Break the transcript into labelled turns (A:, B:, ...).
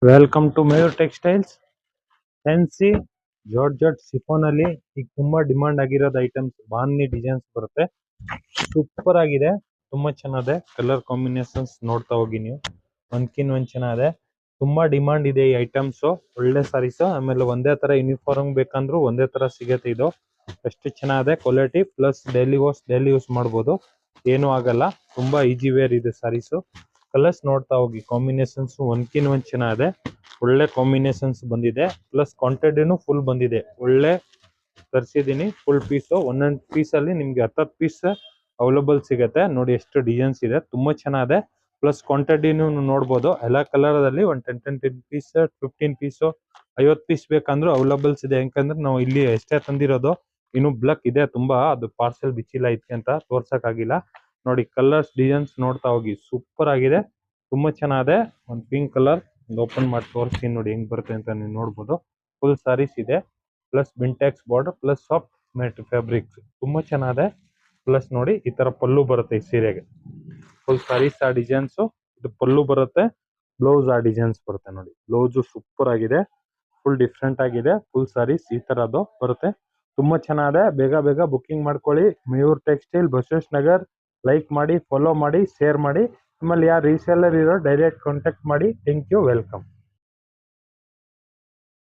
A: Welcome to Mayur textiles. Fancy georgette chiffon ಅಲ್ಲಿ ಈಗ ತುಂಬಾ ಡಿಮಾಂಡ್ ಆಗಿರೋದು ಐಟಮ್ಸ್ ಬಾಂಧನಿ ಡಿಸೈನ್ಸ್ ಬರುತ್ತೆ. ಸೂಪರ್ ಆಗಿದೆ, ತುಂಬಾ ಚೆನ್ನಾಗಿದೆ. ಕಲರ್ ಕಾಂಬಿನೇಷನ್ಸ್ ನೋಡ್ತಾ ಹೋಗಿ ನೀವು, ಒಂದ್ಕಿನ್ ಒಂದ್ ಚೆನ್ನಾಗಿದೆ. ತುಂಬಾ ಡಿಮಾಂಡ್ ಇದೆ ಈ ಐಟಮ್ಸ್. ಒಳ್ಳೆ ಸಾರೀಸ್, ಆಮೇಲೆ ಒಂದೇ ತರ ಯೂನಿಫಾರ್ಮ್ ಬೇಕಂದ್ರೂ ಒಂದೇ ತರ ಸಿಗತ್ತೆ. ಇದು ಎಷ್ಟು ಚೆನ್ನಾಗಿದೆ ಕ್ವಾಲಿಟಿ, ಪ್ಲಸ್ ಡೈಲಿ ಯೂಸ್ ಮಾಡ್ಬೋದು, ಏನು ಆಗಲ್ಲ. ತುಂಬಾ ಈಜಿ ವೇರ್ ಇದೆ ಸಾರೀಸ್. ಕಲರ್ಸ್ ನೋಡ್ತಾ ಹೋಗಿ, ಕಾಂಬಿನೇಷನ್ಸ್ ಒಂದ್ಕಿನ್ ಒಂದ್ ಚೆನ್ನಾಗಿದೆ. ಒಳ್ಳೆ ಕಾಂಬಿನೇಷನ್ಸ್ ಬಂದಿದೆ, ಪ್ಲಸ್ ಕ್ವಾಂಟಿಟಿನೂ ಫುಲ್ ಬಂದಿದೆ. ಒಳ್ಳೆ ತರಿಸಿದೀನಿ ಫುಲ್ ಪೀಸು. ಒಂದೊಂದು ಪೀಸ್ ಅಲ್ಲಿ ನಿಮ್ಗೆ 10 ಪೀಸ್ ಅವೈಲಬಲ್ ಸಿಗುತ್ತೆ. ನೋಡಿ ಎಷ್ಟು ಡಿಸೈನ್ಸ್ ಇದೆ, ತುಂಬಾ ಚೆನ್ನಾಗಿದೆ. ಪ್ಲಸ್ ಕ್ವಾಂಟಿಟಿನೂ ನೋಡ್ಬೋದು. ಎಲ್ಲ ಕಲರ್ ಅಲ್ಲಿ ಒಂದು 10 ಪೀಸ್, 15 ಪೀಸು, 50 ಪೀಸ್ ಬೇಕಂದ್ರೂ ಅವೈಲಬಲ್ಸ್ ಇದೆ. ಯಾಕಂದ್ರೆ ನಾವು ಇಲ್ಲಿ ಎಷ್ಟೇ ತಂದಿರೋದು, ಇನ್ನು ಬ್ಲಕ್ ಇದೆ ತುಂಬಾ, ಅದು ಪಾರ್ಸೆಲ್ ಬಿಚ್ಚಿಲ್ಲ ಇದಕ್ಕೆ ಅಂತ ತೋರ್ಸಕ್ ಆಗಿಲ್ಲ. ನೋಡಿ ಕಲರ್ಸ್ ಡಿಸೈನ್ಸ್ ನೋಡ್ತಾ ಹೋಗಿ, ಸೂಪರ್ ಆಗಿದೆ, ತುಂಬಾ ಚೆನ್ನಾಗಿದೆ. ಒಂದು ಪಿಂಕ್ ಕಲರ್, ಒಂದು ಓಪನ್ ಮಾಡಿ ತೋರಿಸ್ತೀನಿ ನೋಡಿ ಹೆಂಗ್ ಬರುತ್ತೆ ಅಂತ ನೀವು ನೋಡ್ಬೋದು. ಫುಲ್ ಸಾರೀಸ್ ಇದೆ, ಪ್ಲಸ್ ಬಿಂಟ್ಯಾಕ್ಸ್ ಬಾರ್ಡರ್, ಪ್ಲಸ್ ಸಾಫ್ಟ್ ಮೆಟ್ ಫ್ಯಾಬ್ರಿಕ್ಸ್, ತುಂಬಾ ಚೆನ್ನಾಗಿದೆ. ಪ್ಲಸ್ ನೋಡಿ ಈ ತರ ಪಲ್ಲು ಬರುತ್ತೆ ಈ ಸೀರೆಗೆ. ಫುಲ್ ಸಾರೀಸ್ ಆ ಡಿಸೈನ್ಸ್, ಇದು ಪಲ್ಲು ಬರುತ್ತೆ, ಬ್ಲೌಸ್ ಆ ಡಿಸೈನ್ಸ್ ಬರುತ್ತೆ. ನೋಡಿ ಬ್ಲೌಸ್ ಸೂಪರ್ ಆಗಿದೆ, ಫುಲ್ ಡಿಫ್ರೆಂಟ್ ಆಗಿದೆ. ಫುಲ್ ಸಾರೀಸ್ ಈ ತರದ್ದು ಬರುತ್ತೆ, ತುಂಬಾ ಚೆನ್ನಾಗಿದೆ. ಬೇಗ ಬೇಗ ಬುಕಿಂಗ್ ಮಾಡ್ಕೊಳ್ಳಿ. ಮಯೂರ್ ಟೆಕ್ಸ್ಟೈಲ್, ಬಸವೇಶ್ ನಗರ್. ಲೈಕ್ ಮಾಡಿ, ಫಾಲೋ ಮಾಡಿ, ಶೇರ್ ಮಾಡಿ. ನಿಮ್ಮಲ್ಲಿ ಯಾರು ರೀಸೇಲರ್ ಇರೋ ಡೈರೆಕ್ಟ್ ಕಾಂಟ್ಯಾಕ್ಟ್ ಮಾಡಿ. Thank you, welcome.